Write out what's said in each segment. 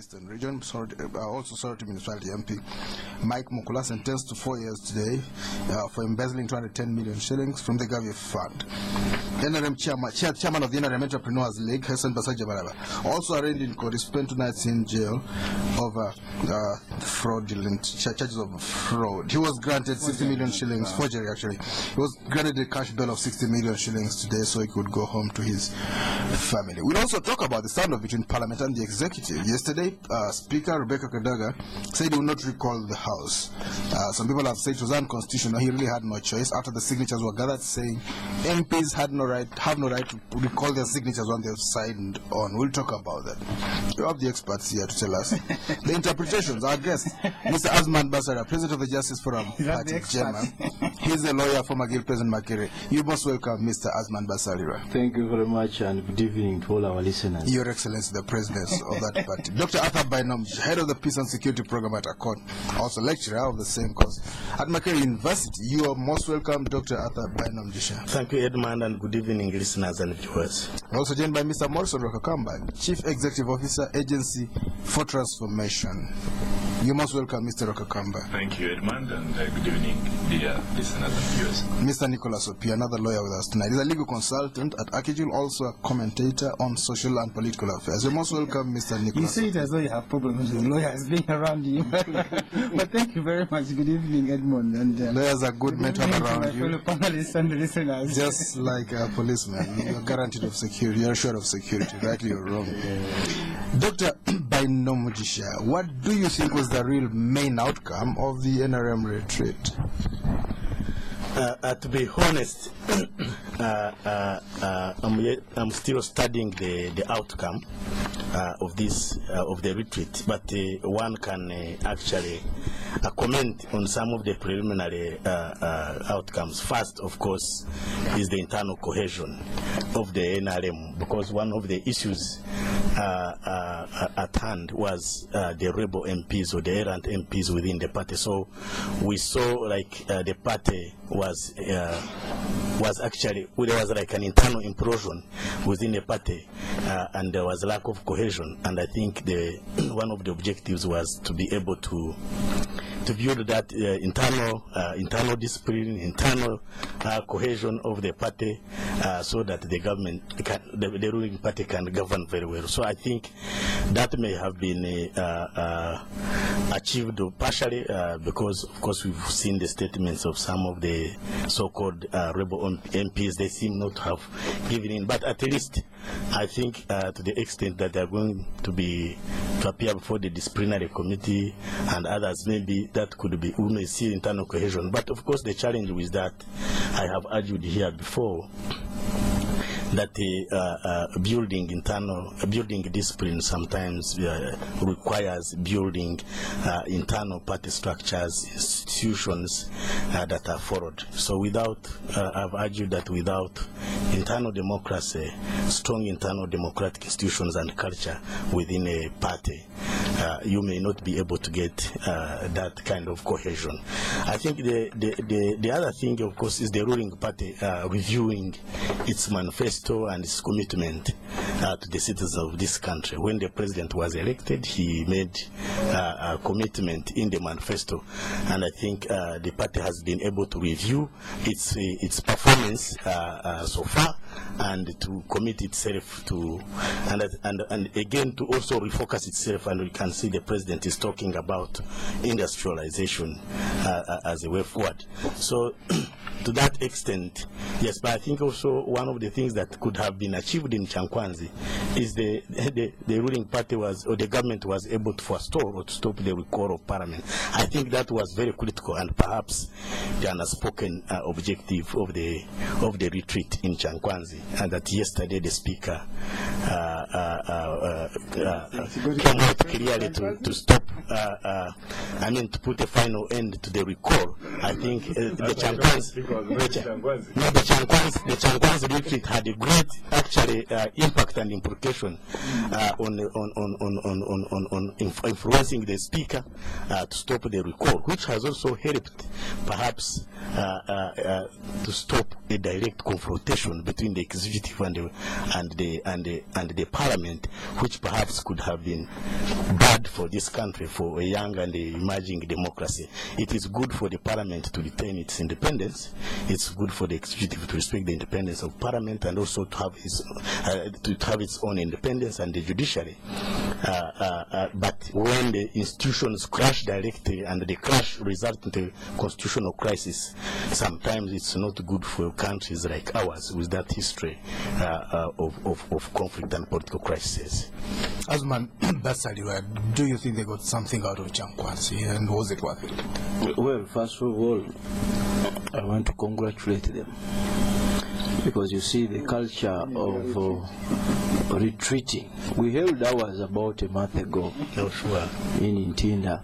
Eastern Region, also Sorority Municipality MP, Mike Mukula, sentenced to 4 years today for embezzling 210 million shillings from the Gavi Fund. NRM chairman of the NRM Entrepreneurs League, Hassan Basajabaraba, also arraigned in court, spent 2 nights in jail over fraudulent charges of fraud. He was granted 60 million shillings, forgery actually. He was granted a cash bail of 60 million shillings today so he could go home to his family. We'll also talk about the standoff between Parliament and the Executive. Yesterday, Speaker Rebecca Kadaga said he would not recall the House. Some people have said it was unconstitutional. He really had no choice after the signatures were gathered, saying MPs have no right to recall their signatures when they've signed on. We'll talk about that. We have the experts here to tell us the interpretations. Our guest, Mr. Asuman Basilirwa, President of the Justice Forum, Party-JEEMA. He's a lawyer, former Guild President Makerere. You most welcome Mr. Asuman Basilirwa. Thank you very much and good evening to all our listeners. Your Excellency, the President of that party. Dr. Bainomugisha, Head of the Peace and Security Program at ACODE, also lecturer of the same course at Makerere University. You are most welcome, Dr. Bainomugisha. Thank you, Edmond, and good evening, listeners and viewers. Also joined by Mr. Morrison Rwakakamba, Chief Executive Officer, Agency for Transformation. You most welcome, Mr. Rwakakamba. Thank you, Edmond, and good evening, dear listeners and viewers. Mr. Opiyo, another lawyer with us tonight. He's a legal consultant at AKIJUL, also a commentator on social and political affairs. You're most welcome, Mr. Nicholas. You say it as though you have problems with lawyers being around you. But thank you very much. Good evening, Edmond. And lawyers are good men to have around you. Fellow panelists and listeners. Just like a policeman, you're guaranteed of security. You're assured of security, rightly or wrong. Dr. Bainomugisha, what do you think was the real main outcome of the NRM retreat? To be honest, I'm still studying the outcome of the retreat, but one can actually comment on some of the preliminary outcomes. First, of course, is the internal cohesion of the NRM, because one of the issues at hand was the rebel MPs or the errant MPs within the party. So we saw like the party was actually, there was like an internal implosion within the party, and there was lack of cohesion. And I think one of the objectives was to be able to build that internal discipline, internal cohesion of the party, so that the government, the ruling party, can govern very well. So I think that may have been achieved partially, because of course we've seen the statements of some of the so-called rebel MPs. They seem not to have given in, but at least I think to the extent that they're going to appear before the disciplinary committee and others, maybe that could be, we may see internal cohesion. But of course the challenge with that, I have argued here before, that building discipline sometimes requires building internal party structures, institutions that are followed. So I've argued that without internal democracy, strong internal democratic institutions and culture within a party, you may not be able to get that kind of cohesion. I think the other thing, of course, is the ruling party reviewing its manifesto and its commitment to the citizens of this country. When the president was elected, he made a commitment in the manifesto, and I think the party has been able to review its performance so far, and to commit itself to, and again to also refocus itself. And we can see the president is talking about industrialization as a way forward. So to that extent, yes, but I think also one of the things that could have been achieved in Chankwanzi is the ruling party or the government was able to forestall or to stop the recall of parliament. I think that was very critical, and perhaps the unspoken objective of the retreat in Chankwanzi, and that yesterday the speaker came out clearly to stop, to put a final end to the recall. I think the Chankwanzi retreat had a great actually impact and implication on influencing the speaker to stop the recall, which has also helped perhaps to stop a direct confrontation between the executive and the parliament, which perhaps could have been bad for this country, for a young and emerging democracy. It is good for the parliament to retain its independence. It's good for the executive to respect the independence of parliament, and also to have its own independence, and the judiciary. But when the institutions crash directly and the crash results in a constitutional crisis, sometimes it's not good for countries like ours with that history of conflict and political crises. Asuman, Basilirwa, do you think they got something out of Chankwanzi, and was it worth it? Well, first of all, I want to congratulate them, because you see the culture of retreating. We held ours about a month ago in Ntinda.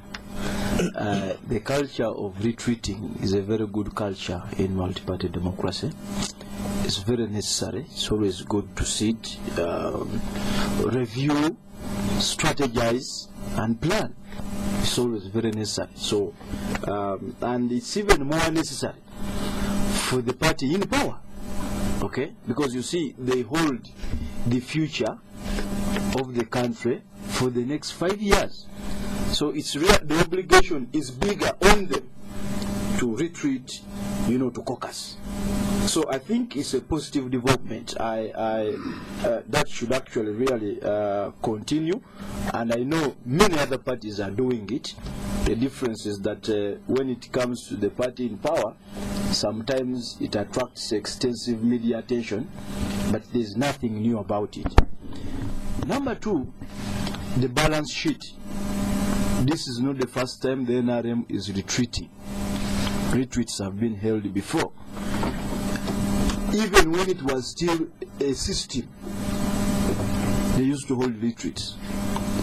The culture of retreating is a very good culture in multi-party democracy. It's very necessary. It's always good to sit, review, strategize, and plan. It's always very necessary. So, and it's even more necessary for the party in power. Okay, because you see, they hold the future of the country for the next 5 years. So it's the obligation is bigger on them to retreat, to caucus. So I think it's a positive development. That should actually really continue, and I know many other parties are doing it. The difference is that when it comes to the party in power, sometimes it attracts extensive media attention, but there's nothing new about it. Number two, the balance sheet. This is not the first time the NRM is retreating. Retreats have been held before. Even when it was still a system, they used to hold retreats.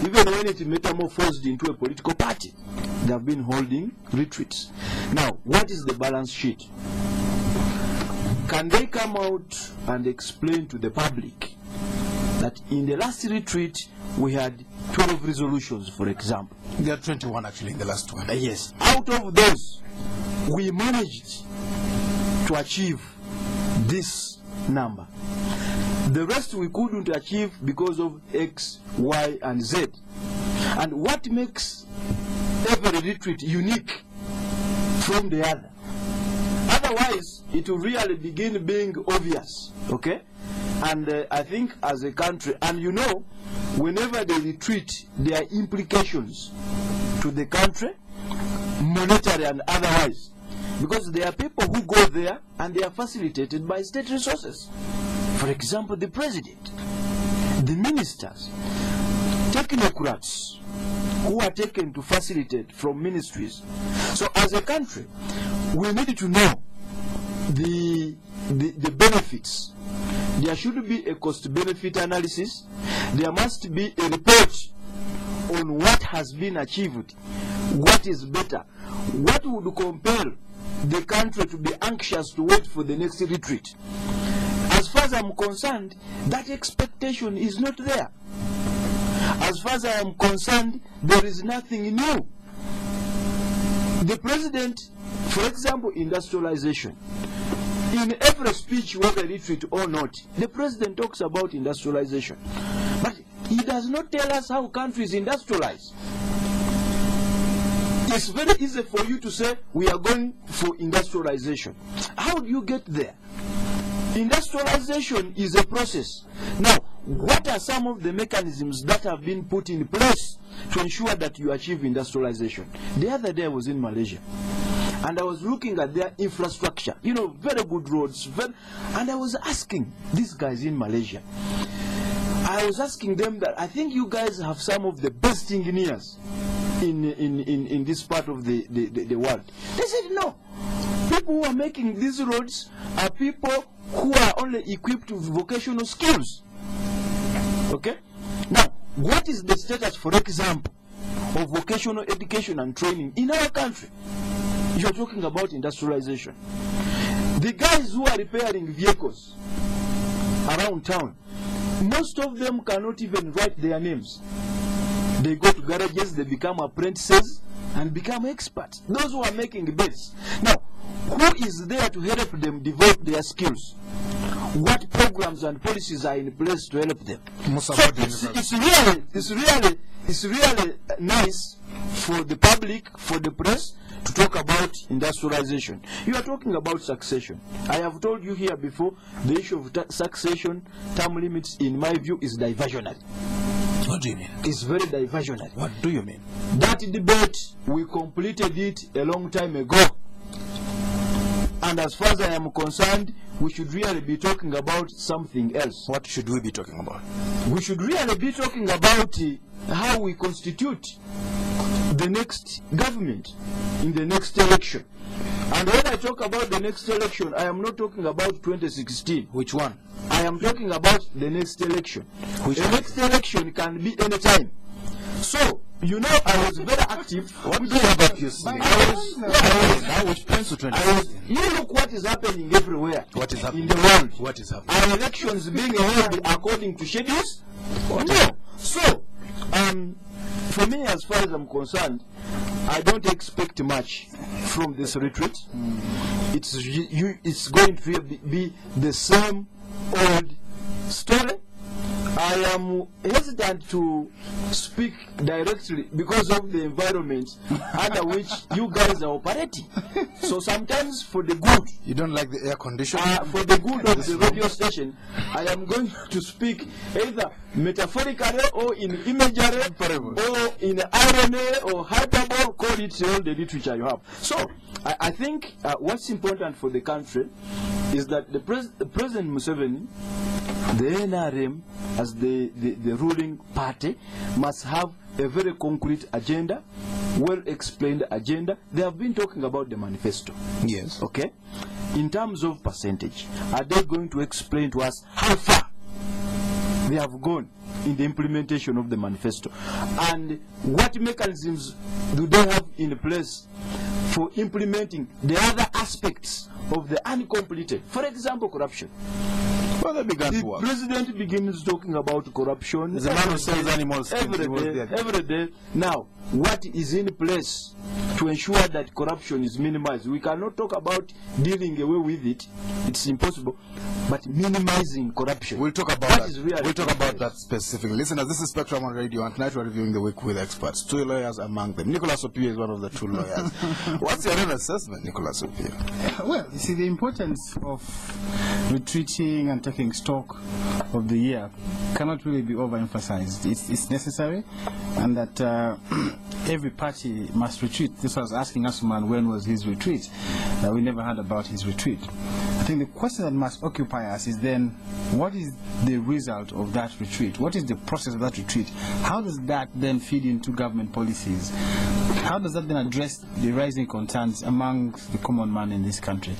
Even when it metamorphosed into a political party, they have been holding retreats. Now, what is the balance sheet? Can they come out and explain to the public that in the last retreat we had 12 resolutions, for example? There are 21 actually in the last one. Yes. Out of those, we managed to achieve this number. The rest we couldn't achieve because of X, Y, and Z. And what makes every retreat unique from the other? Otherwise, it will really begin being obvious, okay? And I think as a country, and whenever they retreat, there are implications to the country, monetary and otherwise. Because there are people who go there and they are facilitated by state resources. For example, the president, the ministers, technocrats who are taken to facilitate from ministries. So as a country, we need to know the benefits. There should be a cost-benefit analysis. There must be a report on what has been achieved, what is better, what would compel the country to be anxious to wait for the next retreat. As far as I'm concerned, that expectation is not there. As far as I am concerned, there is nothing new. The president, for example, industrialization. In every speech, whether retreat or not, the president talks about industrialization. But he does not tell us how countries industrialize. It's very easy for you to say, we are going for industrialization. How do you get there? Industrialization is a process. Now, what are some of the mechanisms that have been put in place to ensure that you achieve industrialization? The other day I was in Malaysia, and I was looking at their infrastructure, very good roads, and I was asking these guys in Malaysia, I was asking them that I think you guys have some of the best engineers in this part of the world. They said no. People who are making these roads are people who are only equipped with vocational skills. Okay? Now, what is the status, for example, of vocational education and training in our country? You're talking about industrialization. The guys who are repairing vehicles around town, most of them cannot even write their names. They go to garages, they become apprentices, and become experts. Those who are making beds. Now, Who is there to help them develop their skills? What programs and policies are in place to help them? So it's really nice for the public, for the press, to talk about industrialization. You are talking about succession. I have told you here before, the issue of succession, term limits, in my view, is diversionary. What do you mean? It's very diversionary. What do you mean? That debate, we completed it a long time ago. And as far as I am concerned, we should really be talking about something else. What should we be talking about? We should really be talking about how we constitute the next government in the next election. And when I talk about the next election, I am not talking about 2016. Which one? I am talking about the next election. The next election can be any time. So, you know, I was very active. What do you have about you? I was to 2016. You look what is happening everywhere. What is happening in the world? What is happening? Are elections being held according to schedules? No. So, for me, as far as I'm concerned, I don't expect much from this retreat. It's going to be the same old story. I am hesitant to speak directly because of the environment under which you guys are operating. So sometimes for the good, you don't like the air conditioning? For the good of the radio station, I am going to speak either metaphorically or in imagery or in irony or hyperbole, call it all the literature you have. So I think what's important for the country is that the President Museveni, the NRM, as the ruling party, must have a very concrete agenda, well-explained agenda. They have been talking about the manifesto. Yes. Okay? In terms of percentage, are they going to explain to us how far they have gone in the implementation of the manifesto? And what mechanisms do they have in place for implementing the other aspects of the uncompleted? For example, corruption. Well, they began to the work. president begins talking about corruption. The man who sells animals every day. Now, what is in place to ensure that corruption is minimized? We cannot talk about dealing away with it. It's impossible. But minimizing corruption. We'll talk about that. We'll talk about that specifically. Listeners, this is Spectrum on Radio, and tonight we're reviewing the week with experts. 2 lawyers among them. Nicholas Opiyo is one of the 2 lawyers. What's your own assessment, Nicholas Opiyo? Well, you see, the importance of retreating and taking stock of the year cannot really be overemphasized. It's necessary, and that every party must retreat. This was asking Asuman when was his retreat. We never heard about his retreat. I think the question that must occupy us is then, what is the result of that retreat? What is the process of that retreat? How does that then feed into government policies? How does that then address the rising concerns among the common man in this country?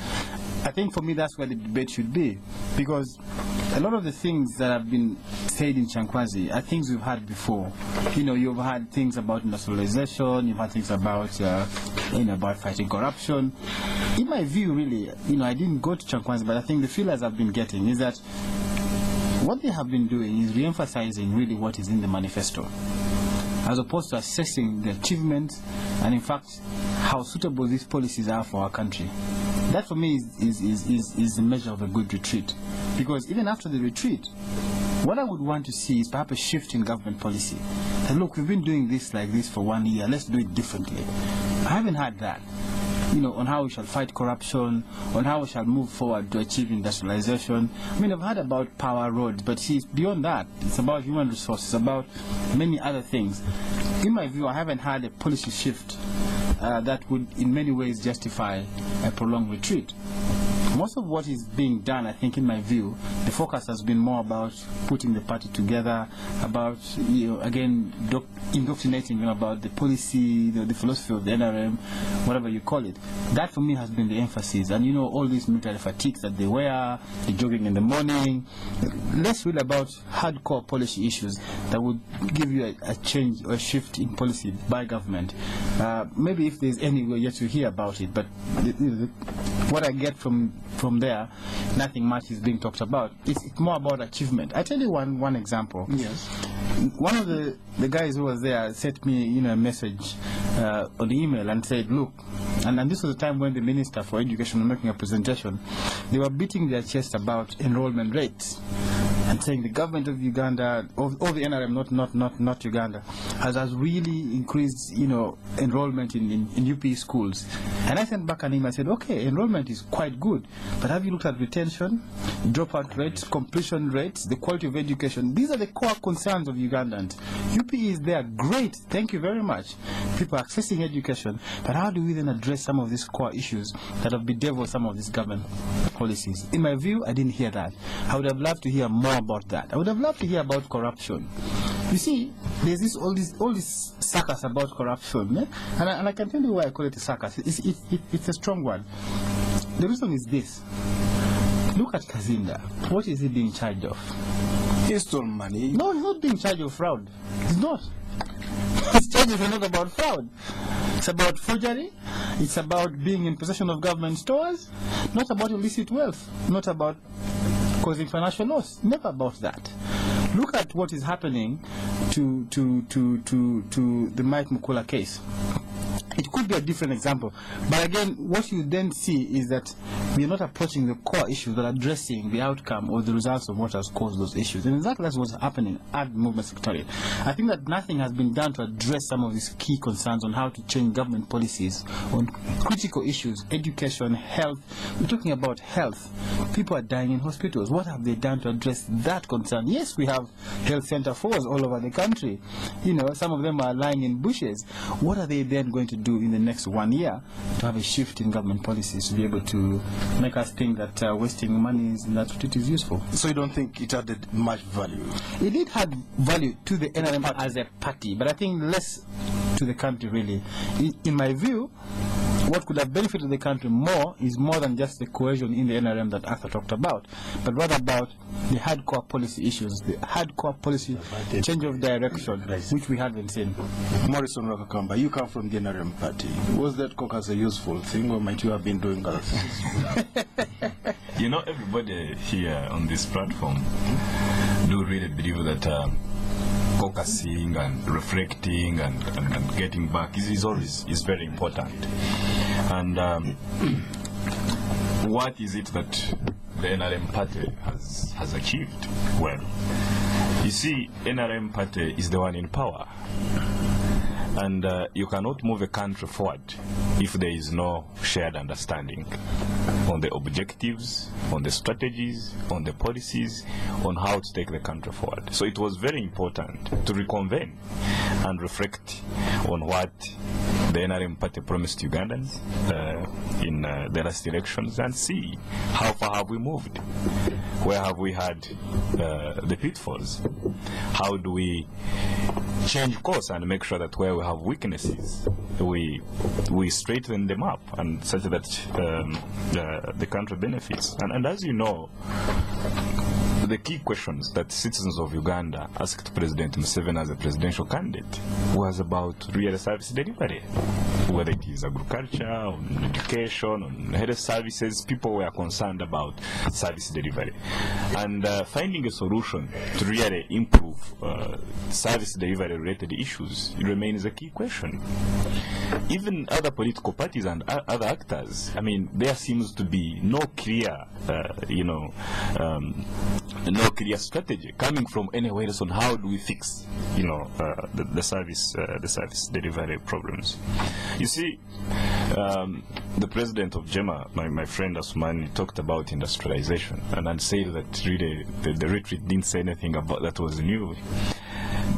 I think for me that's where the debate should be, because a lot of the things that have been said in Chankwazi are things we've had before. You know, you've had things about industrialization, you've had things about about fighting corruption. In my view, really, I didn't go to Chankwazi, but I think the feelers I've been getting is that what they have been doing is re-emphasizing really what is in the manifesto, as opposed to assessing the achievements and, in fact, how suitable these policies are for our country. That, for me, is a measure of a good retreat. Because even after the retreat, what I would want to see is perhaps a shift in government policy. And look, we've been doing this like this for 1 year, let's do it differently. I haven't had that. On how we shall fight corruption, on how we shall move forward to achieve industrialization. I mean, I've heard about power roads, but see, it's beyond that. It's about human resources, about many other things. In my view, I haven't had a policy shift that would in many ways justify a prolonged retreat. Most of what is being done, I think, in my view, the focus has been more about putting the party together, about, again, indoctrinating about the policy, the philosophy of the NRM, whatever you call it. That, for me, has been the emphasis. And, all these military fatigues that they wear, the jogging in the morning, less really about hardcore policy issues that would give you a change or a shift in policy by government. Maybe if there's any way yet to hear about it, but what I get from there, nothing much is being talked about. It's more about achievement. I tell you one example. Yes. One of the guys who was there sent me a message on the email and said, look, And this was a time when the Minister for Education was making a presentation. They were beating their chest about enrollment rates and saying the government of Uganda, of the NRM, not Uganda, has really increased, enrollment in UP schools. And I sent back an email. I said, okay, enrollment is quite good, but have you looked at retention, dropout rates, completion rates, the quality of education? These are the core concerns of Ugandans. UP is there, great, thank you very much. People are accessing education, but how do we then address some of these core issues that have bedeviled some of these government policies? In my view, I didn't hear that. I would have loved to hear more about that. I would have loved to hear about corruption. You see, there's all this circus about corruption, eh? and I can tell you why I call it a circus. It's a strong word. The reason is this. Look at Kazinda. What is he being charged of? He stole money. No, he's not being charged of fraud. He's not. His charges are not about fraud. It's about forgery. It's about being in possession of government stores. Not about illicit wealth. Not about causing financial loss. Never about that. Look at what is happening to the Mike Mukula case. It could be a different example, but again, what you then see is that we are not approaching the core issues that are addressing the outcome or the results of what has caused those issues. And exactly that's what's happening at the Movement Secretariat. I think that nothing has been done to address some of these key concerns on how to change government policies on critical issues, education, health. We're talking about health. People are dying in hospitals. What have they done to address that concern? Yes, we have health center force all over the country. Some of them are lying in bushes. What are they then going to do in the next 1 year to have a shift in government policies to be able to make us think that wasting money is that it is useful? So you don't think it added much value? It did have value to the NRM as a party, but I think less to the country really. In my view, what could have benefited the country more is more than just the cohesion in the NRM that Arthur talked about, but rather about the hardcore policy issues, the hardcore policy change of direction, which we haven't seen. Morrison, Rwakakamba, you come from the NRM party. Was that caucus a useful thing, or might you have been doing other things? Everybody here on this platform do really believe that focusing and reflecting and getting back is very important. And what is it that the NRM party has achieved? Well, you see, NRM party is the one in power. And you cannot move a country forward if there is no shared understanding on the objectives, on the strategies, on the policies, on how to take the country forward. So it was very important to reconvene and reflect on what the NRM party promised Ugandans in the last elections and see how far have we moved. Where have we had the pitfalls? How do we change course and make sure that where we have weaknesses, we straighten them up and such that the country benefits. And as you know, the key questions that citizens of Uganda asked President Museveni as a presidential candidate was about real service delivery, whether it is agriculture, on education, on health services. People were concerned about service delivery. And finding a solution to really improve service delivery related issues remains a key question. Even other political parties and other actors, there seems to be no clear, no clear strategy coming from anywhere else on how do we fix, the service delivery problems. You see, the president of JEEMA, my friend Asuman, talked about industrialization and said that really the retreat didn't say anything about that was new.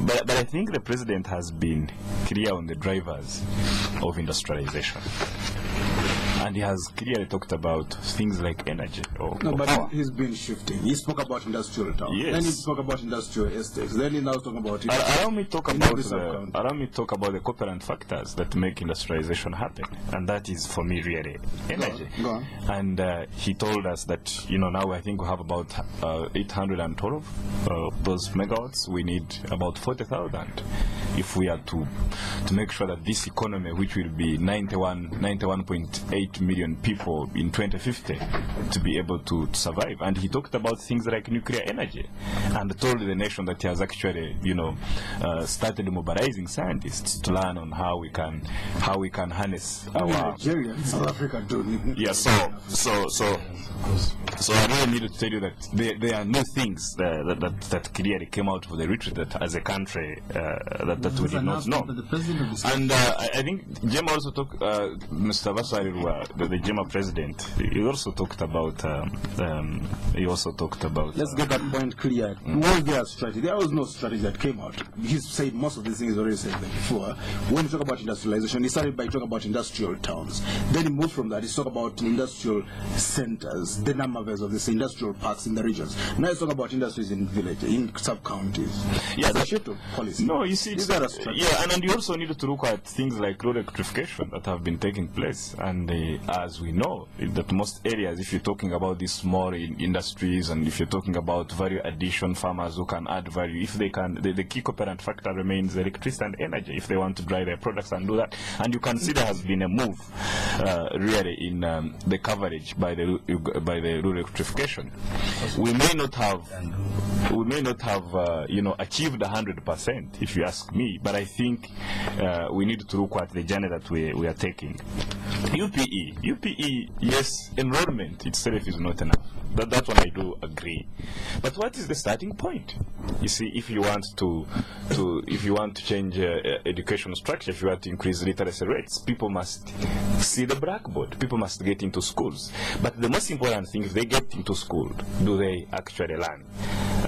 But I think the president has been clear on the drivers of industrialization. And he has clearly talked about things like energy or but power. he's been shifting. He spoke about industrial town. Yes. Then he spoke about industrial estates. Then he now talking about it. Allow me talk about the cooperant factors that make industrialization happen, and that is for me really energy. Go on. And he told us that now I think we have about 812 those megawatts. We need about 40,000 if we are to make sure that this economy, which will be 91.8 8 million people in 2050 to be able to survive. And he talked about things like nuclear energy and told the nation that he has actually, started mobilizing scientists to learn on how we can harness our Nigeria, South Africa too. yeah. So I really need to tell you that there are no things that clearly came out of the retreat that as a country that we did not know. And I think JEEMA also talked, Mr. Basilirwa, the JEEMA president, he also talked about. Let's get that point clear. Was there a strategy? There was no strategy that came out. He's said most of these things already said them before. When he talked about industrialization, he started by talking about industrial towns. Then he moved from that. He talked about industrial centers, the numbers of these industrial parks in the regions. Now he's talking about industries in villages, in sub-counties. Yeah, that's a shift of policy. No, you see, is that a strategy? Yeah, and you also need to look at things like road electrification that have been taking place. And as we know, that most areas, if you're talking about these small industries, and if you're talking about value addition, farmers who can add value, if they can, the key cooperant factor remains electricity and energy, if they want to dry their products and do that. And you can see there has been a move really in the coverage by the rural electrification. We may not have achieved 100%, if you ask me, but I think we need to look at the journey that we are taking. UPE, yes, enrollment itself is not enough. That one I do agree. But what is the starting point? You see, if you want to change education structure, if you want to increase literacy rates, people must see the blackboard. People must get into schools. But the most important thing, if they get into school, do they actually learn?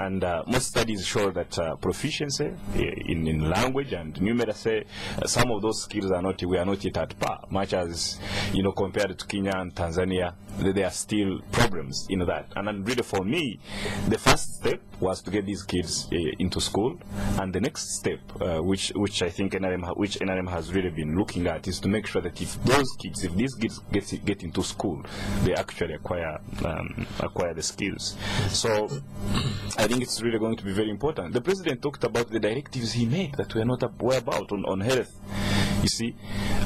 And most studies show that proficiency in language and numeracy, some of those skills we are not yet at par. Much as compared to Kenya and Tanzania, there are still problems in that. And really, for me, the first step was to get these kids into school, and the next step, which I think NRM has really been looking at, is to make sure that if these kids get into school, they actually acquire the skills. So I think it's really going to be very important. The president talked about the directives he made that we are not aware about on health, you see,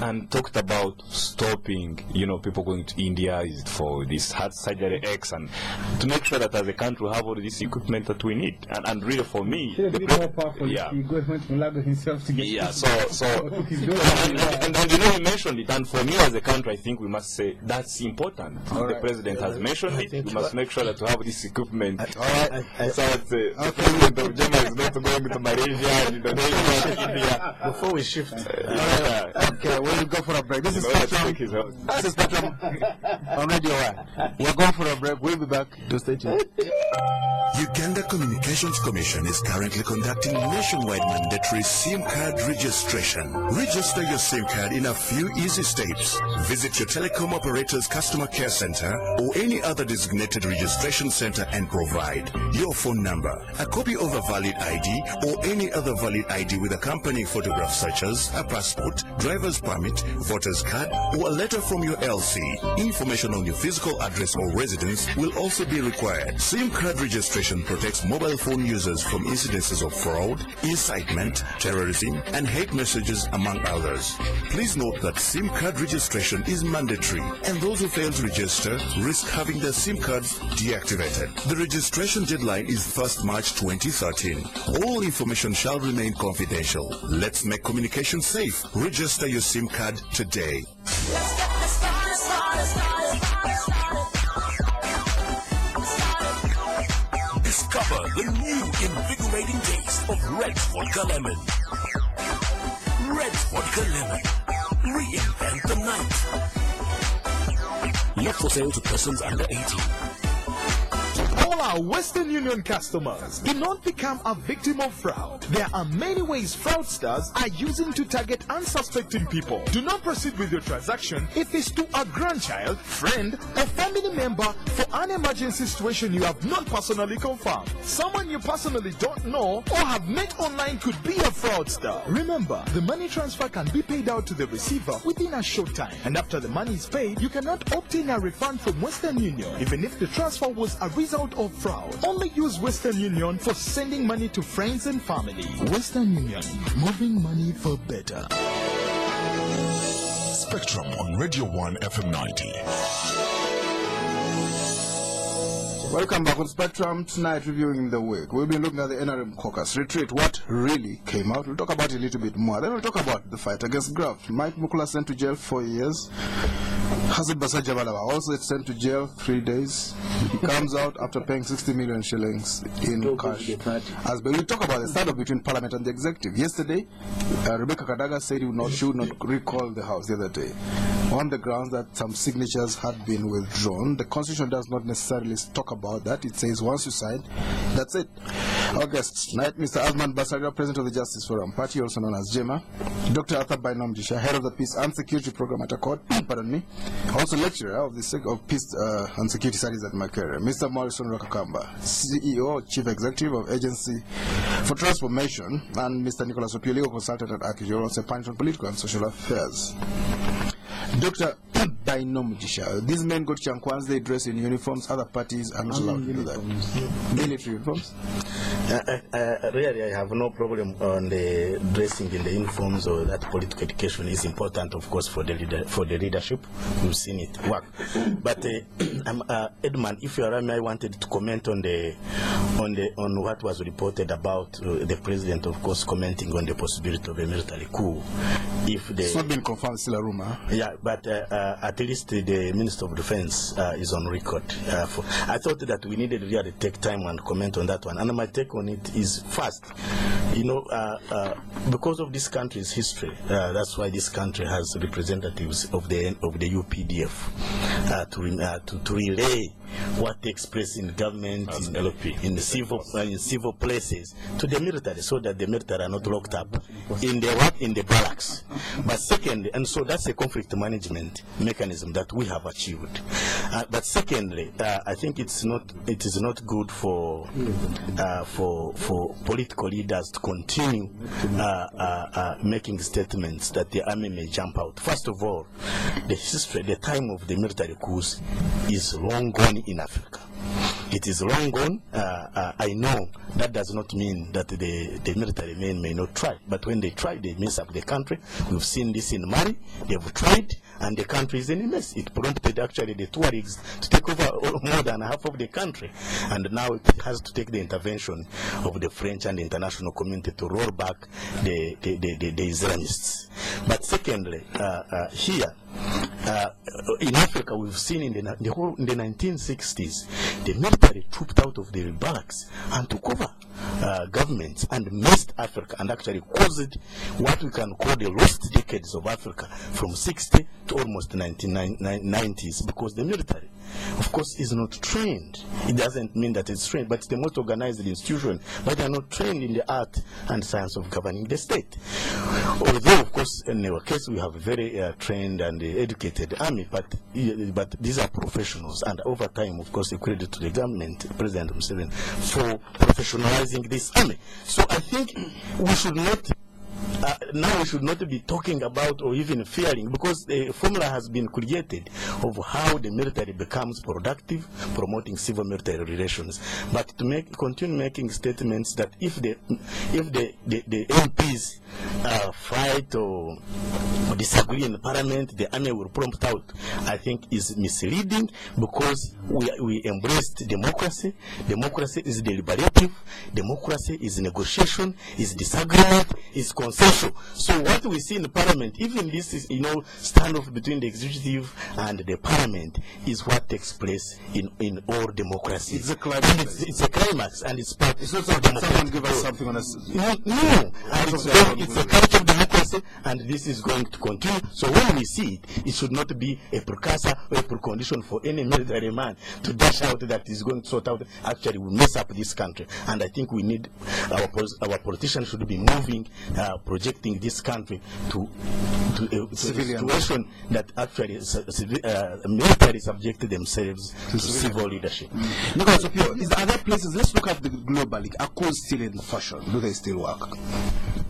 and talked about stopping, people going to India for this heart surgery X, and to make sure that as a country we have all this equipment that we need. And really, for me, he mentioned it, and for me as a country, I think we must say that's important. The president has mentioned it. We must make sure that we have this equipment. So that the president of JEEMA is not going to Malaysia and Indonesia and India. Before we shift. Okay, we'll go for a break. This is Spectrum on Radio 1. We're going for a break. We'll be back to stay tuned. Uganda Communications Commission is currently conducting nationwide mandatory SIM card registration. Register your SIM card in a few easy steps. Visit your telecom operator's customer care center or any other designated registration center and provide your phone number, a copy of a valid ID or any other valid ID with accompanying photograph such as a passport, driver's permit, voter's card, or a letter from your LC. Information on your physical address or residence will also be required. SIM card registration protects mobile phone users from incidences of fraud, incitement, terrorism, and hate messages, among others. Please note that SIM card registration is mandatory, and those who fail to register risk having their SIM cards deactivated. The registration deadline is 1st March 2013. All information shall remain confidential. Let's make communication safe. Register your SIM card today. Discover the new invigorating taste of Red Vodka Lemon. Red Vodka Lemon. Reinvent the night. Not for sale to persons under 18. All our Western Union customers, do not become a victim of fraud. There are many ways fraudsters are using to target unsuspecting people. Do not proceed with your transaction if it's to a grandchild, friend, or family member for an emergency situation you have not personally confirmed. Someone you personally don't know or have met online could be a fraudster. Remember, the money transfer can be paid out to the receiver within a short time. And after the money is paid, you cannot obtain a refund from Western Union, even if the transfer was a result of fraud. Only use Western Union for sending money to friends and family. Western Union, moving money for better. Spectrum on Radio 1 FM 90. Welcome back on Spectrum. Tonight, reviewing the week. We've been looking at the NRM caucus retreat, what really came out. We'll talk about it a little bit more. Then we'll talk about the fight against graft. Mike Mukula sent to jail 4 years. Hazard Basajabalawa also sent to jail 3 days. He comes out after paying 60 million shillings in cash. As we'll talk about the standoff between Parliament and the Executive. Yesterday, Rebecca Kadaga said she would not recall the House the other day on the grounds that some signatures had been withdrawn. The Constitution does not necessarily talk about that. It says once you sign, that's it. August tonight, Mr. Edmond, Basilirwa, President of the Justice Forum Party, also known as JEEMA. Dr. Bainomugisha, Head of the Peace and Security Program at ACODE, pardon me, also lecturer of the Peace and Security Studies at Makerere. Mr. Morrison Rwakakamba, CEO, Chief Executive of Agency for Transformation, and Mr. Nicholas Opiyo, Legal Consultant at AKIJUL, also Pundit on Political and Social Affairs. Dr. Bainomugisha, these men go to Chankwan's, they dress in uniforms, other parties are not allowed to do that. Military uniforms? Really, I have no problem on the dressing in the uniforms, or that political education is important, of course, for the leadership. We've seen it work. But Edmond, if you allow me, I wanted to comment on what was reported about the president, of course, commenting on the possibility of a military coup. It's not been confirmed, still a rumor. Yeah, but at least the Minister of Defense is on record. I thought that we needed to really take time and comment on that one. And my take on it is first, because of this country's history, that's why this country has representatives of the UPDF to relay what takes place in government, in civil places, to the military, so that the military are not locked up in the barracks. But secondly, and so that's a conflict management mechanism that we have achieved. But secondly, I think it is not good for political leaders to continue making statements that the army may jump out. First of all, the time of the military coups is long gone in Africa. It is long gone. I know that does not mean that the military men may not try, but when they try, they mess up the country. We've seen this in Mali. They've tried, and the country is in a mess. It prompted actually the Tuaregs to take over more than half of the country, and now it has to take the intervention of the French and the international community to roll back the Islamists. But secondly, here in Africa, we've seen in the 1960s, the military trooped out of the barracks and took over governments and messed Africa, and actually caused what we can call the lost decades of Africa from 60 to almost 1990s, because the military, of course, is not trained. It doesn't mean that it's trained, but it's the most organized institution, but they are not trained in the art and science of governing the state. Although, of course, in our case, we have a very trained and educated army, but these are professionals, and over time, of course, the credit to the government, President Museveni, for professionalizing this army. So I think we should not now we should not be talking about or even fearing, because the formula has been created of how the military becomes productive, promoting civil military relations. But to continue making statements that if the MPs fight or disagree in the parliament, the army will prompt out, I think is misleading, because we embraced democracy. Democracy is deliberative. Democracy is negotiation, is disagreement, is consensus. So what we see in the parliament, even this is, standoff between the executive and the parliament, is what takes place in all democracies. It's a climax. It's a climax, and it's part. It's not something someone give us something on us. No. It's a culture of democracy, and this is going to continue. So when we see it, it should not be a precursor or a precondition for any military man to dash out that is going to sort out. Actually, we mess up this country, and I think we need our politicians should be moving, projecting this country to a situation that actually military subjected themselves to civil leadership. Nicholas Opiyo, is there other places? Let's look at the globally. Are codes still in fashion? Do they still work?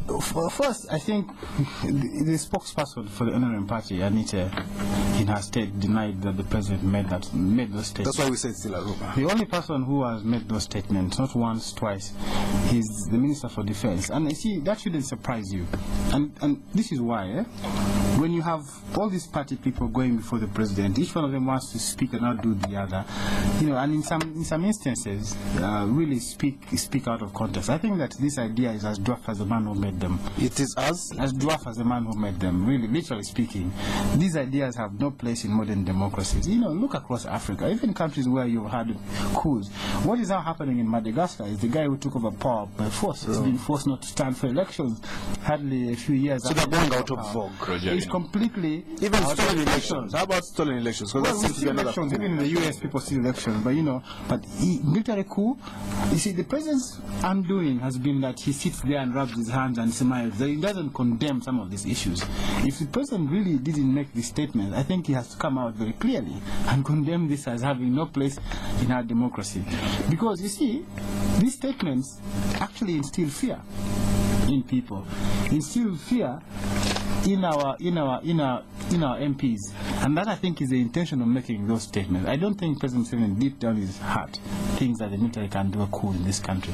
First, I think the spokesperson for the NRM party, Anita, in her state, denied that the president made those statements. That's why we say it's still a rumor. The only person who has made those statements, not once, twice, is the Minister for Defense. And you see, that shouldn't surprise you. And this is why, when you have all these party people going before the president, each one of them wants to speak and not do the other. You know, and in some instances, really speak out of context. I think that this idea is as dwarf as the man who made them. It is as dwarf as the man who made them. Really, literally speaking, these ideas have no place in modern democracies. You know, look across Africa, even countries where you've had coups. What is now happening in Madagascar is the guy who took over power by force. He's been forced not to stand for elections hardly a few years. So they're going out of vogue. It's completely even stolen elections. How about stolen elections? Because well, we see elections. Even in the US, people see elections. But you know, military coup. You see, the president's undoing has been that he sits there and rubs his hands and smiles. He doesn't condemn some of these issues. If the president really didn't make this statement, I think he has to come out very clearly and condemn this as having no place in our democracy. Because you see, these statements actually instill fear in people, instill fear in our MPs, and that I think is the intention of making those statements. I don't think President Museveni deep down his heart thinks that the military can do a coup in this country.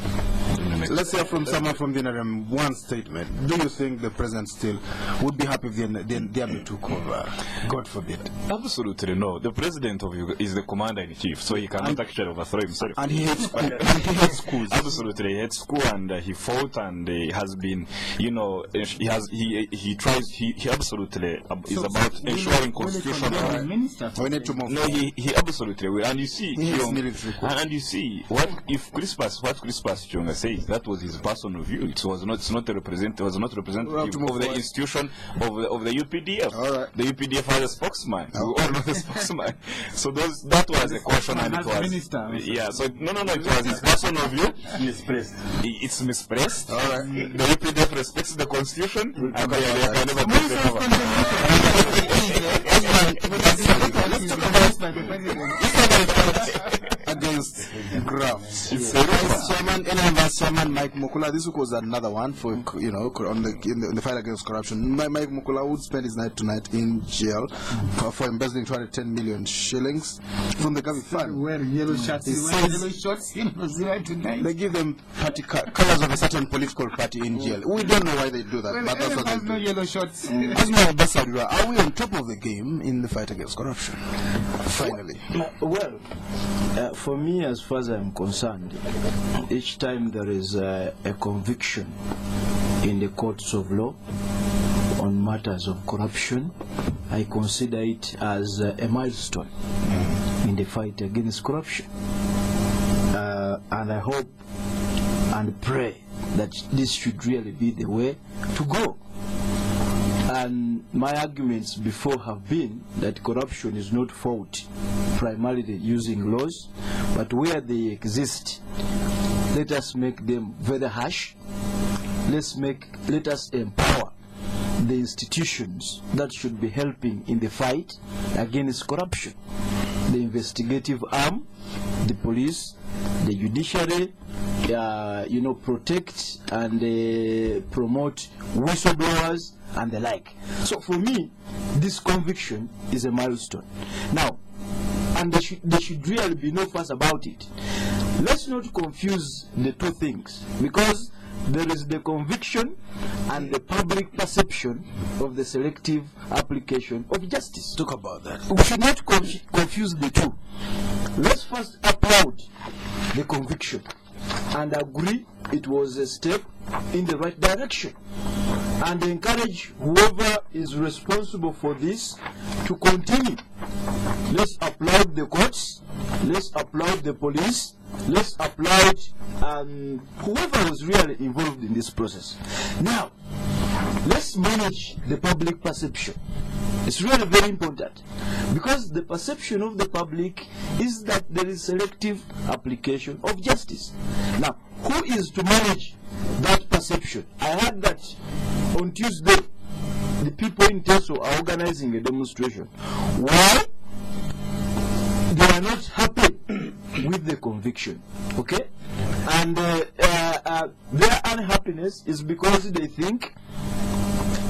Let's hear from someone from the NRM. One statement. Do you think the president still would be happy if the army took over? God forbid. Absolutely no. The president of Uganda is the commander-in-chief, so he cannot actually overthrow himself. And he hates school. And he hates schools. Absolutely, he hates school, and he fought, and he has been, you know, he tries. He absolutely is about ensuring constitutional. We need to move. No, he absolutely will. And you see, what Crispus Chonga says, that was his personal view. It was not representative of the institution of the UPDF. All right. The UPDF has a spokesman. We all know the spokesman. So that was a caution, and it was yeah. So no, it was his personal view. Mispressed. It's mispressed. All right. The UPDF respects the constitution, and they can never take it over. Against graphs. Chairman Mike Mukula. This was another one for on the fight against corruption. Mike Mukula would spend his night tonight in jail for embezzling 210 million shillings from the government fund. Wearing yellow shirts. They give them party colors of a certain political party in jail. We don't know why they do that, but that's what they do. No yellow shorts. Asuman, Basilirwa, are we on top of the game in the fight against corruption? Finally. Well, for me, as far as I'm concerned, each time there is a conviction in the courts of law on matters of corruption, I consider it as a milestone in the fight against corruption. And I hope and pray that this should really be the way to go. And my arguments before have been that corruption is not fought primarily using laws, but where they exist, let us make them very harsh. Let us empower the institutions that should be helping in the fight against corruption. The investigative arm, the police, the judiciary, protect and promote whistleblowers and the like. So for me, this conviction is a milestone. Now, and there should really be no fuss about it. Let's not confuse the two things, because there is the conviction and the public perception of the selective application of justice. Talk about that. We should not confuse the two. Let's first applaud the conviction and agree it was a step in the right direction, and encourage whoever is responsible for this to continue. Let's applaud the courts, let's applaud the police, let's applaud whoever was really involved in this process. Now, let's manage the public perception. It's really very important, because the perception of the public is that there is selective application of justice. Now, who is to manage that perception? I heard that on Tuesday, the people in Teso are organizing a demonstration. Why? They are not happy with the conviction. Okay? And their unhappiness is because they think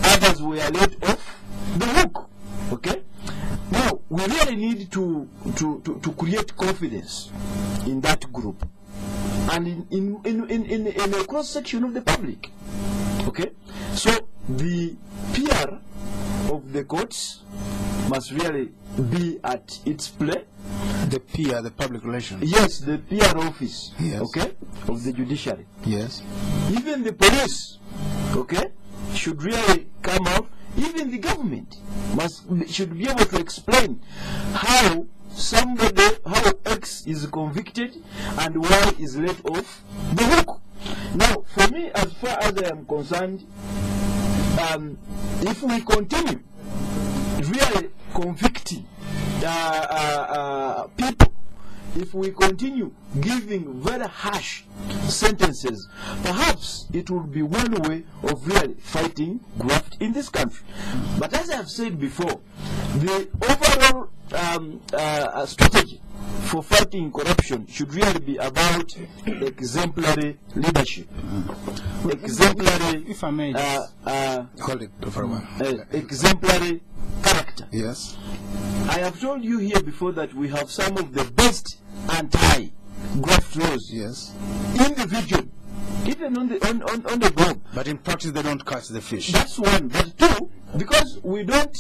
others were let off the hook. Okay? Now, we really need to create confidence in that group and in a cross-section of the public. Okay? So, the PR of the courts must really be at its play. The PR, the public relations. Yes, the PR office, yes. Okay, of the judiciary. Yes. Even the police, okay, should really come out. Even the government should be able to explain how X is convicted and Y is let off the hook. Now, for me, as far as I am concerned, if we continue really convicting people, if we continue giving very harsh sentences, perhaps it would be one way of really fighting graft in this country. But as I have said before, the overall strategy for fighting corruption should really be about exemplary leadership. Exemplary, if I may, hold it for a while. Exemplary character. Yes. I have told you here before that we have some of the best anti-graft laws, yes, in the region, even on the globe. But in practice, they don't catch the fish. That's one. But two, because we don't,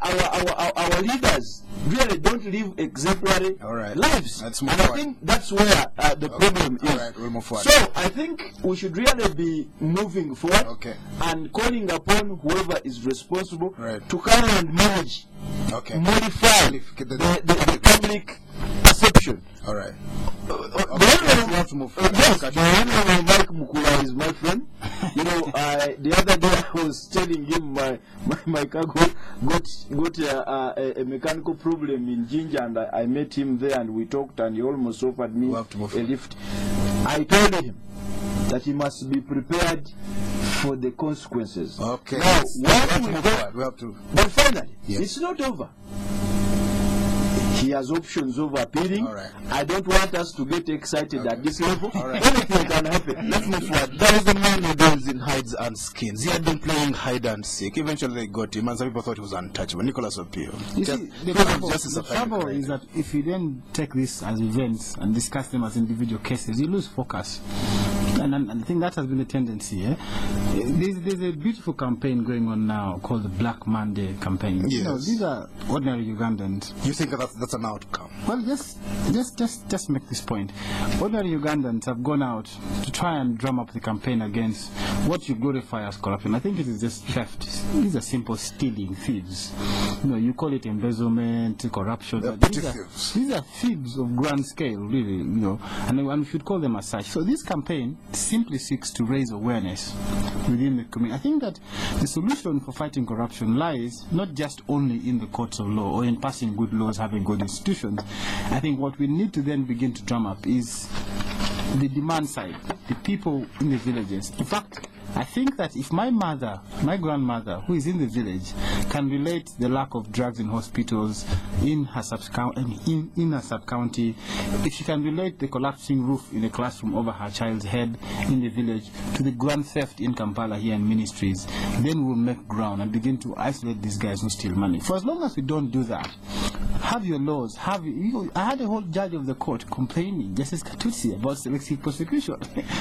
our leaders really don't live exemplary lives. Let's move and forward. I think that's where the problem is. All right, we'll move forward. So I think we should really be moving forward and calling upon whoever is responsible to come and manage, modify the public perception. All right. We have to move forward. Yes, the Honorable Mike Mukula is my friend. You know, the other day I was telling him my cargo got a mechanical problem in Jinja, and I met him there and we talked, and he almost offered me a lift. I told him that he must be prepared for the consequences. Okay. Now, we have to. But finally, it's not over. He has options of appealing. I don't want us to get excited at this level. Anything can happen. Let's move forward. There was a man who deals in hides and skins. He had been playing hide and seek. Eventually they got him, and some people thought he was untouchable. Nicholas Opiyo. You see, the trouble is that if you then take this as events and discuss them as individual cases, you lose focus. And I think that has been the tendency. There's a beautiful campaign going on now called the Black Monday campaign. Yes. You know, these are ordinary Ugandans. You think that's an outcome? Well, just make this point. Ordinary Ugandans have gone out to try and drum up the campaign against what you glorify as corruption. I think it is just theft. These are simple stealing, thieves. You know, you call it embezzlement, corruption. These are thieves of grand scale, really. You know, and we should call them as such. So this campaign simply seeks to raise awareness within the community. I think that the solution for fighting corruption lies not just only in the courts of law or in passing good laws, having good institutions. I think what we need to then begin to drum up is the demand side, the people in the villages. In fact, I think that if my grandmother, who is in the village, can relate the lack of drugs in hospitals in her sub-county, if she can relate the collapsing roof in a classroom over her child's head in the village to the grand theft in Kampala here in ministries, then we'll make ground and begin to isolate these guys who steal money. For as long as we don't do that, have your laws, I had a whole judge of the court complaining, Justice Katutsi, about selective prosecution.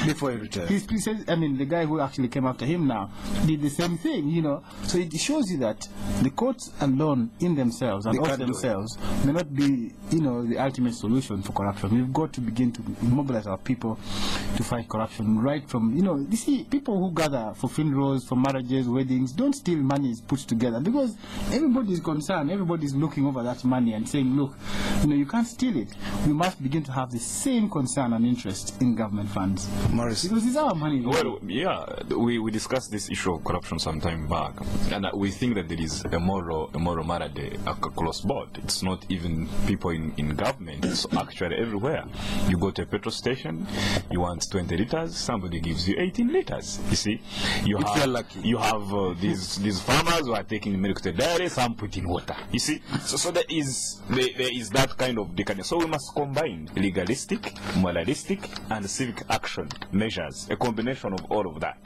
Before he retired. The guy who actually came after him now did the same thing, you know. So it shows you that the courts alone in themselves and of themselves may not be, you know, the ultimate solution for corruption. We've got to begin to mobilize our people to fight corruption, right from, you know, you see, people who gather for funerals, for marriages, weddings, don't steal money is put together, because everybody is concerned, everybody is looking over that money and saying, look, you know, you can't steal it. We must begin to have the same concern and interest in government funds. Morrison. Because it's our money. Well, yeah, we discussed this issue of corruption some time back, and we think that there is a moral malady across board. It's not even people in government, it's actually everywhere. You go to a petrol station, you want 20 liters, somebody gives you 18 liters. You see, you have these farmers who are taking milk to the dairy, some put in water. You see, so there is that kind of decadence. So we must combine legalistic, moralistic, and civic action measures, a combination of all of that.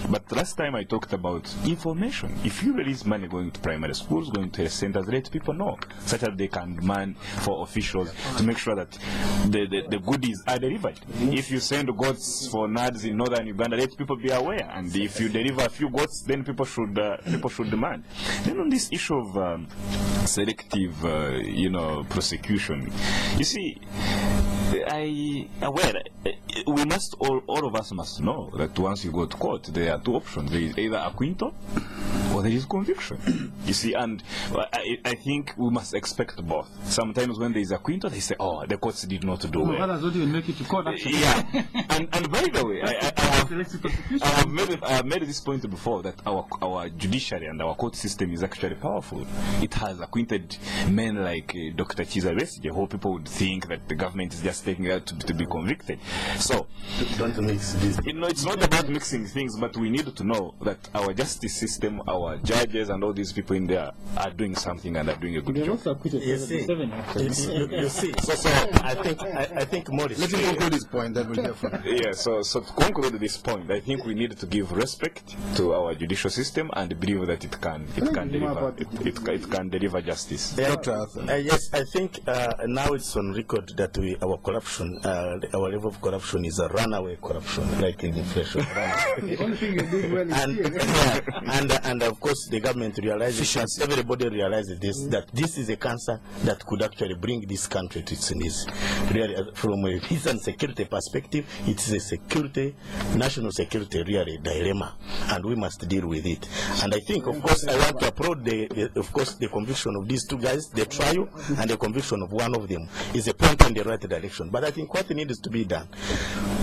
But last time I talked about information. If you release money going to primary schools, going to centers, let people know, such that they can demand for officials to make sure that the goodies are delivered. If you send goats for NADS in northern Uganda, let people be aware. And if you deliver a few goats, then people should demand. Then on this issue of selective, prosecution, you see, we must all of us must know that once you go to court, there are two options. There is either acquittal or there is conviction. You see, and I think we must expect both. Sometimes when there is acquittal, they say, "Oh, the courts did not do well." Others don't even make it to court, actually. Yeah, and by the way, I have made this point before, that our judiciary and our court system is actually powerful. It has acquitted men like Dr. Kizito, who people would think that the government is just taking out to be convicted. So don't mix this. It's not about mixing things, but we need to know that our justice system, our judges, and all these people in there are doing something and are doing a good job. You see, so I think Morrison. Let him conclude this point, then we'll hear from him. Yeah, so to conclude this point, I think we need to give respect to our judicial system and believe that it can deliver justice. Dr. Arthur. Yes, I think now it's on record that our corruption, our level of corruption is a runaway corruption, like in inflation. The only thing you do well is and of course the government realizes, everybody realizes this, that this is a cancer that could actually bring this country to its knees. Really, from a peace and security perspective, it is a national security really dilemma, and we must deal with it. And I think, of course, I want to applaud the conviction of these two guys, the trial and the conviction of one of them is a point in the right direction. But I think what needs to be done,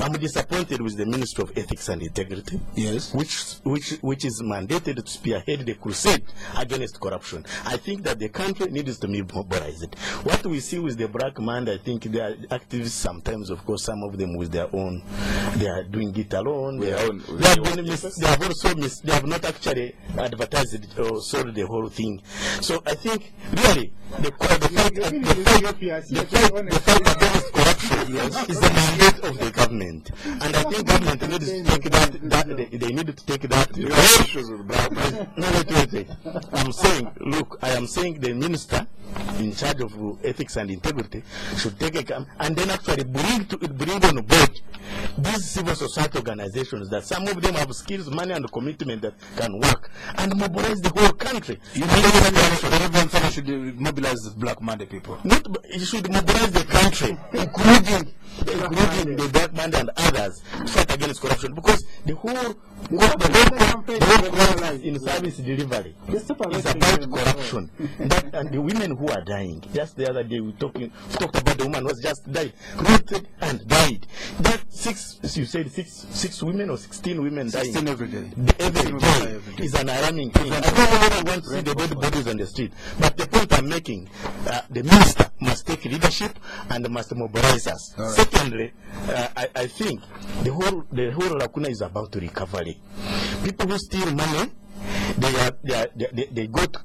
I'm disappointed with the Ministry of Ethics and Integrity, yes, which is mandated to spearhead the crusade against corruption. I think that the country needs to be mobilized. What we see with the black man, I think they are activists sometimes, of course, some of them with their own, they are doing it alone. They have not actually advertised or sold the whole thing. So I think really the fight against corruption is the mandate of the government, and I think government needs to take that. They need to take that. No, wait. I am saying the minister in charge of ethics and integrity should take a and then actually bring on board these civil society organizations that some of them have skills, money, and commitment that can work, and mobilize the whole country. You mean everyone should mobilize the black Monday people? You should mobilize the country, including the black Monday and others, to fight against corruption, because the whole in service delivery is about corruption. And the women who are dying. Just the other day we talked about the woman who was just died, rooted and died. That you said six women or 16 women dying. 16 every day. Every day is an alarming thing. I don't know whether we want to see the dead bodies on the street. But the point I'm making, the minister must take leadership and must mobilize us. Right. Secondly, I think the whole lacuna is about recovery. People who steal money, they go to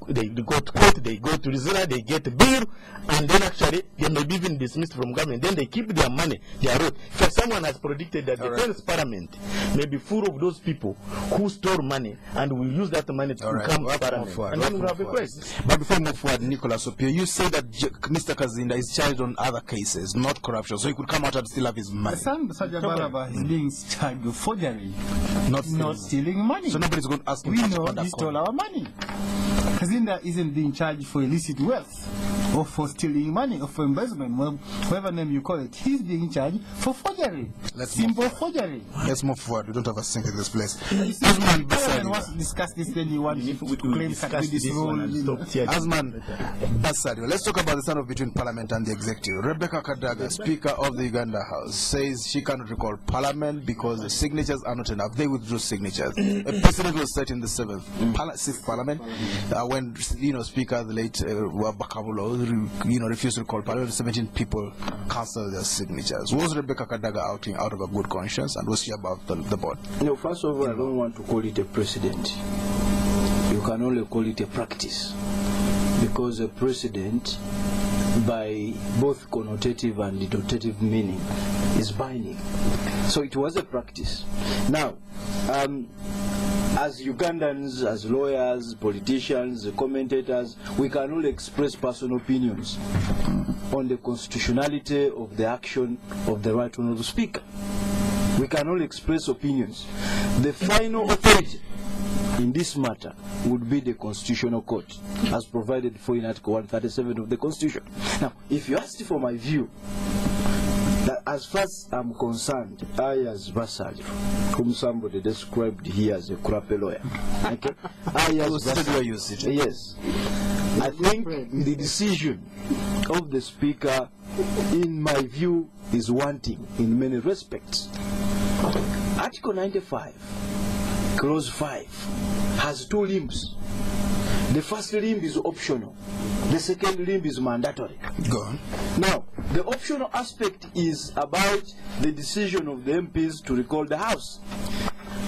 court, they go to Rizla, they get a bill, and then actually they may be even dismissed from government. Then they keep their money, their road. Because someone has predicted that the first parliament may be full of those people who store money and will use that money to become parliament. And then we'll have a crisis. But before we move forward, Nicholas Opiyo, you say that Mr. Kazinda is charged on other cases, not corruption, so he could come out and still have his money. Sam Sajabalaba is being charged with forgery, not stealing money. So nobody's going to ask him. We know he stole our money. Kazinda isn't being charged for illicit wealth. or for stealing money or for embezzlement, whatever name you call it. He's being charged for forgery. Simple forgery. Let's move forward. We don't have a sink in this place. Asuman Basilirwa wants to discuss this, then you want to claim this role. Asuman Basilirwa. Let's talk about the standoff between Parliament and the Executive. Rebecca Kadaga, Speaker of the Uganda House, says she cannot recall Parliament because the signatures are not enough. They withdrew signatures. A precedent was set in the 6th Parliament when Speaker the late Rwakakamba refused to call Parliament. 17 people cancelled their signatures. Was Rebecca Kadaga acting out of a good conscience, and was she above the board? First of all, I don't want to call it a precedent. You can only call it a practice, because a precedent, by both connotative and denotative meaning, is binding. So it was a practice. Now, as Ugandans, as lawyers, politicians, commentators, we can only express personal opinions on the constitutionality of the action of the Right Honourable Speaker. We can only express opinions. The final authority in this matter would be the Constitutional Court, as provided for in Article 137 of the Constitution. Now, if you asked for my view, that as far as I'm concerned, I as Basilirwa, whom somebody described here as a crappy lawyer, okay? Yes, I think the decision of the Speaker, in my view, is wanting in many respects. Article 95, Clause 5, has two limbs. The first limb is optional. The second limb is mandatory. Go on. Now, the optional aspect is about the decision of the MPs to recall the House.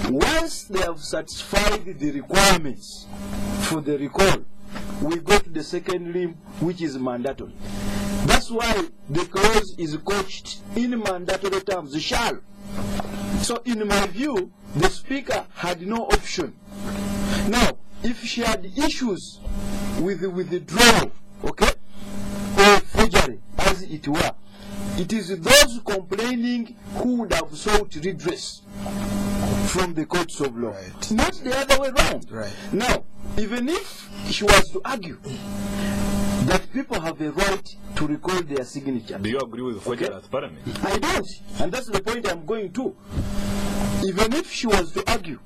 Once they have satisfied the requirements for the recall, we go to the second limb, which is mandatory. That's why the clause is couched in mandatory terms, shall. So in my view, the Speaker had no option. Now, if she had issues with the withdrawal, okay, or forgery, as it were, it is those complaining who would have sought redress from the courts of law, right, not the other way around. Right. Now, even if she was to argue that people have a right to recall their signature. Do you agree with forgery as Parliament? I don't, and that's the point I'm going to. Even if she was to argue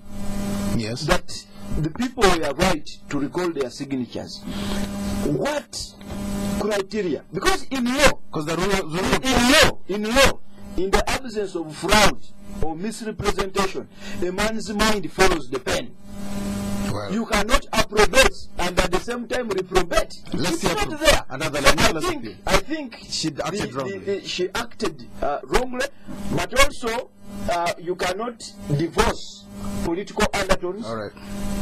that the people were right to recall their signatures, what criteria? Because in law, in the absence of fraud or misrepresentation, a man's mind follows the pen. Well, you cannot approbate and at the same time reprobate. Let's it's not there. I think she acted wrongly. She acted wrongly, but also you cannot divorce political undertones. All right.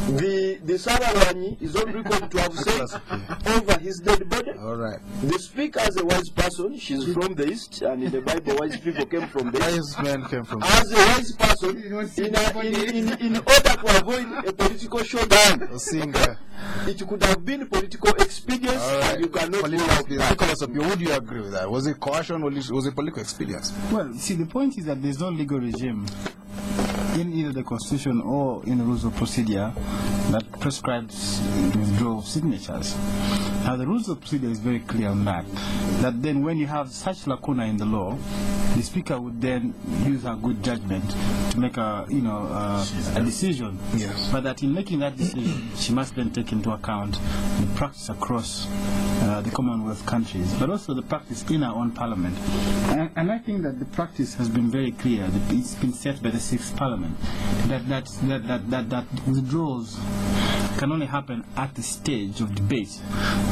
The Sarawani is on record to have said over his dead body. All right. The Speaker, as a wise person, she's from the East, and in the Bible, wise people came from the East. Wise men came from the East. As a wise person, in order to avoid a political showdown, it could have been political expedience, and you cannot Would you agree with that? Was it coercion or was it political expedience? Well, see, the point is that there's no legal regime in either the Constitution or in the rules of procedure that prescribes the withdrawal of signatures. Now, the rules of procedure is very clear on that. That then, when you have such lacuna in the law, the Speaker would then use her good judgment to make a decision. Yes. But that in making that decision, she must then take into account the practice across the Commonwealth countries, but also the practice in our own Parliament. And I think that the practice has been very clear. It's been set by the 6th Parliament that withdrawals can only happen at the stage of debate,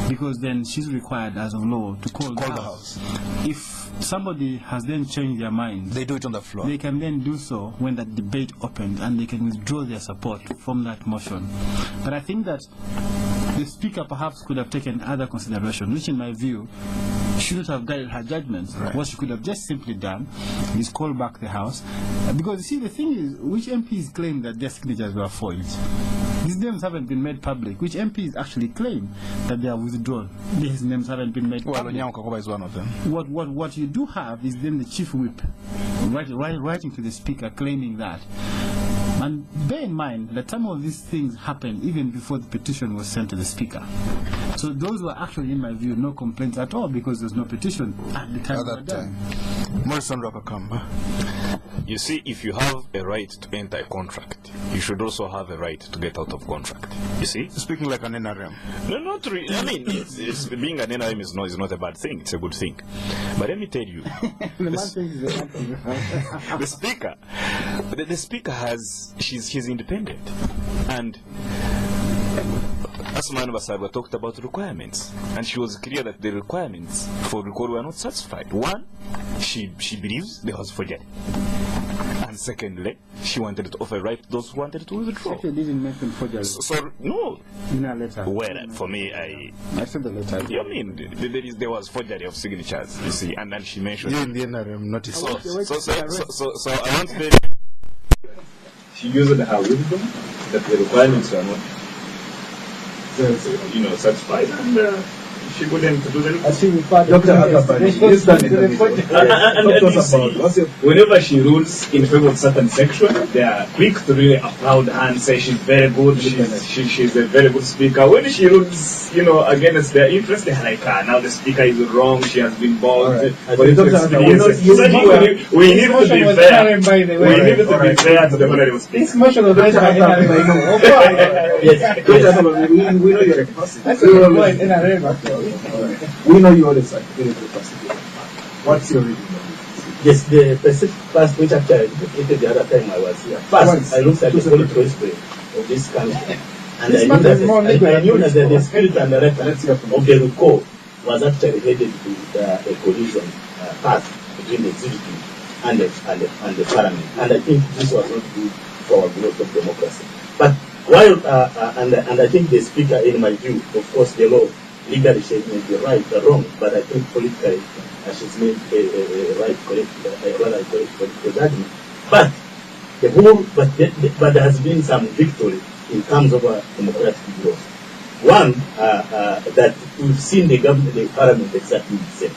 because then she's required as of law to call the House. If somebody has then changed their mind, they do it on the floor. They can then do so when that debate opens, and they can withdraw their support from that motion. But I think that the Speaker perhaps could have taken other consideration, which in my view shouldn't have guided her judgments. Right. What she could have just simply done is call back the House. Because you see, the thing is, which MPs claim that their signatures were forged? These names haven't been made public. Which MPs actually claim that they are withdrawn? These names haven't been made public. Well, Onyango is one of them. What you do have is then the Chief Whip writing to the Speaker claiming that. And bear in mind that some of these things happened even before the petition was sent to the Speaker. So those were actually, in my view, no complaints at all because there's no petition at the time. At that time. Morrison, Rwakakamba. You see, if you have a right to enter a contract, you should also have a right to get out of contract. You see? Speaking like an NRM. No, not really. I mean, it's being an NRM is not a bad thing. It's a good thing. But let me tell you, the speaker has, she's independent, and Asuman Basilirwa talked about requirements, and she was clear that the requirements for record were not satisfied. One, she believes there was forgery. And secondly, she wanted to offer right to those who wanted to withdraw. She didn't mention forgery. So no. In a letter. Well, for me, I said the letter. You mean there was forgery of signatures, you see, and then she mentioned. You in the NRM noticed. So I want to. She used her wisdom that the requirements were not, satisfied, and she couldn't do the. I see Dr. Whenever she rules in favor of certain section, they are quick to really applaud her and say she's very good, she's a very good speaker. When she rules, against their interest, they're like, now the speaker is wrong, she has been bold. Right. We need to be fair. We need to be fair to the honorable speaker. This motion of yes, we know your capacity. We know you always very capacity. What's your reading? Yes, the specific past which actually indicated the other time I was here. First, I looked at the political history of this country, and I knew that the spirit and the record of the recall was actually headed to a collision path between the executive and the parliament. And I think this was not good for our growth of democracy. But while, and I think the speaker, in my view, of course, the law, legally she may be right or wrong, but I think politically she's made a correct political judgment. But there has been some victory in terms of democratic growth. One, that we've seen the government, the parliament exactly the same.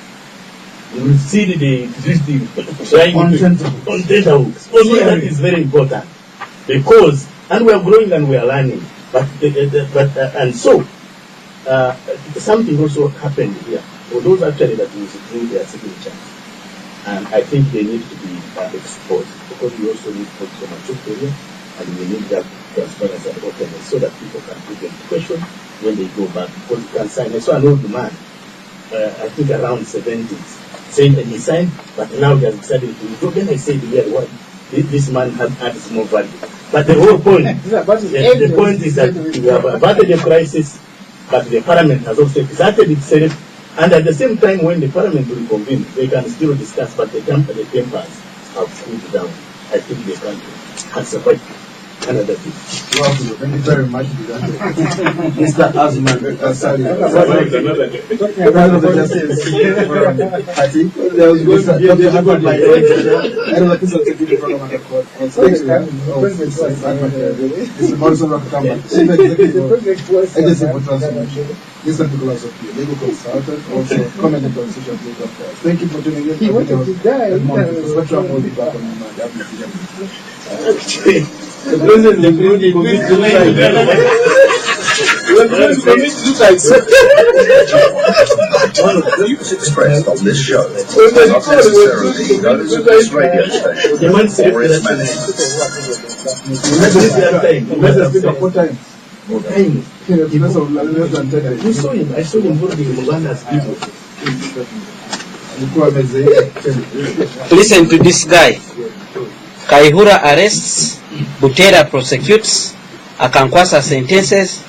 We've seen the existing trying on tenterhooks. Also, that is very important because, and we are growing and we are learning, and so. Something also happened here for those actually that withdrew their signatures, and I think they need to be exposed because we also need to focus on a truth area, and we need that transparency and openness so that people can put them to question when they go back because you can sign. I saw an old man, I think around 70s, saying that he signed, but now he has decided to withdraw. Then I said, yeah, what? This man had small value. But the whole point, the point is that we have averted the crisis. But the parliament has also exerted itself, and at the same time, when the parliament will convene, they can still discuss, but the tempers have cooled down. I think the country has survived another thing. Thank you very much, Mr. Asuman. I think there was going to be a good like I don't know, this is a good program on the court. This is Morrison Rwakakamba, Chief Executive Agency for Transformation. This particular Opiyo, legal consultant, also commented on social media affairs. Thank you for tuning in. He wanted to die. Edmond, we'll be back on Monday. The president agreed to commit suicide. The views expressed on this show are not necessarily those of this radio station or its management. You saw him. I saw him voting in Uganda's people. Listen to this guy. Kaihura arrests, Butera prosecutes, Akankwasa sentences,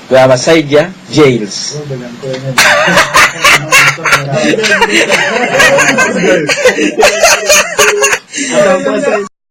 Babasaija jails.